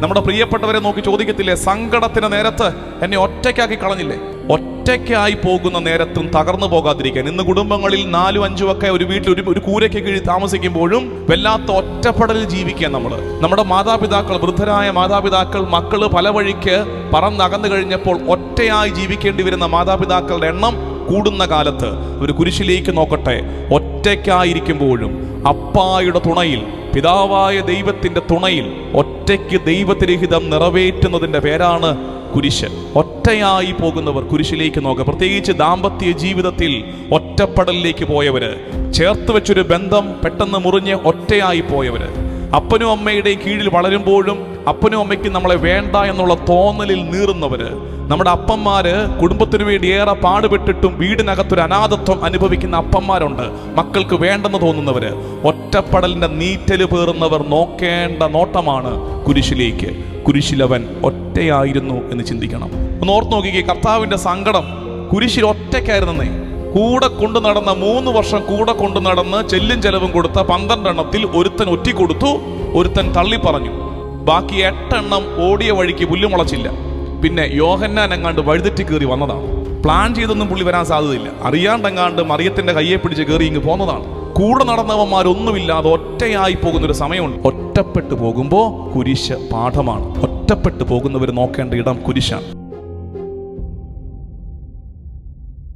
നമ്മുടെ പ്രിയപ്പെട്ടവരെ നോക്കി ചോദിക്കത്തില്ലേ, സങ്കടത്തിന് നേരത്ത് എന്നെ ഒറ്റയ്ക്കാക്കി കളഞ്ഞില്ലേ? ഒറ്റയ്ക്കായി പോകുന്ന നേരത്തും തകർന്നു പോകാതിരിക്കാൻ. ഇന്ന് കുടുംബങ്ങളിൽ 4, 5 ഒക്കെ ഒരു വീട്ടിൽ ഒരു കൂരയ്ക്ക് കീഴിൽ താമസിക്കുമ്പോഴും വല്ലാത്ത ഒറ്റപ്പെടലിൽ ജീവിക്കാൻ നമ്മുടെ മാതാപിതാക്കൾ, വൃദ്ധരായ മാതാപിതാക്കൾ, മക്കള് പല വഴിക്ക് പറന്നകന്നു കഴിഞ്ഞപ്പോൾ ഒറ്റയായി ജീവിക്കേണ്ടി വരുന്ന മാതാപിതാക്കളുടെ എണ്ണം കൂടുന്ന കാലത്ത് ഒരു കുരിശിലേക്ക് നോക്കട്ടെ. ഒറ്റയ്ക്കായിരിക്കുമ്പോഴും അപ്പായുടെ തുണയിൽ, പിതാവായ ദൈവത്തിന്റെ തുണയിൽ ഒറ്റയ്ക്ക് ദൈവത്തിരഹിതം നിറവേറ്റുന്നതിന്റെ പേരാണ് കുരിശ്. ഒറ്റയായി പോകുന്നവർ കുരിശിലേക്ക് നോക്കുക. പ്രത്യേകിച്ച് ദാമ്പത്യ ജീവിതത്തിൽ ഒറ്റപ്പെടലിലേക്ക് പോയവര്, ചേർത്ത് വെച്ചൊരു ബന്ധം പെട്ടെന്ന് മുറിഞ്ഞ് ഒറ്റയായി പോയവര്, അപ്പനും അമ്മയുടെയും കീഴിൽ വളരുമ്പോഴും അപ്പനും അമ്മയ്ക്കും നമ്മളെ വേണ്ട എന്നുള്ള തോന്നലിൽ നീറുന്നവര്, നമ്മുടെ അപ്പന്മാര് കുടുംബത്തിനു വേണ്ടി ഏറെ പാടുപെട്ടിട്ടും വീടിനകത്തൊരു അനാഥത്വം അനുഭവിക്കുന്ന അപ്പന്മാരുണ്ട്. മക്കൾക്ക് വേണ്ടെന്ന് തോന്നുന്നവര്, ഒറ്റപ്പെടലിന്റെ നീറ്റല് പേറുന്നവർ നോക്കേണ്ട നോട്ടമാണ് കുരിശിലേക്ക്. കുരിശിലവൻ ഒറ്റയായിരുന്നു എന്ന് ചിന്തിക്കണം. ഒന്ന് ഓർത്ത് നോക്കിക്കേ, കർത്താവിന്റെ സങ്കടം കുരിശിൽ ഒറ്റയ്ക്കായിരുന്നേ. കൂടെ കൊണ്ടു നടന്ന 3 വർഷം കൂടെ കൊണ്ടു നടന്ന് ചെല്ലും ചെലവും കൊടുത്ത 12 എണ്ണത്തിൽ ഒരുത്തൻ ഒറ്റിക്കൊടുത്തു, ഒരുത്തൻ തള്ളി പറഞ്ഞു. ബാക്കി 8 എണ്ണം ഓടിയ വഴിക്ക് പുല്ലുമുളച്ചില്ല. പിന്നെ യോഹന്നാൻ എങ്ങാണ്ട് വഴുതെറ്റി കയറി വന്നതാണ്. പ്ലാൻ ചെയ്തൊന്നും പുള്ളി വരാൻ സാധ്യതയില്ല. അറിയാണ്ടെങ്ങാണ്ട് മറിയത്തിന്റെ കയ്യെ പിടിച്ച് കയറി ഇങ്ങ് പോന്നതാണ്. കൂടെ നടന്നവന്മാരൊന്നുമില്ലാതെ ഒറ്റയായി പോകുന്നൊരു സമയമുണ്ട്. ഒറ്റപ്പെട്ടു പോകുമ്പോൾ കുരിശ് പാഠമാണ്. ഒറ്റപ്പെട്ടു പോകുന്നവർ നോക്കേണ്ട ഇടം കുരിശാണ്.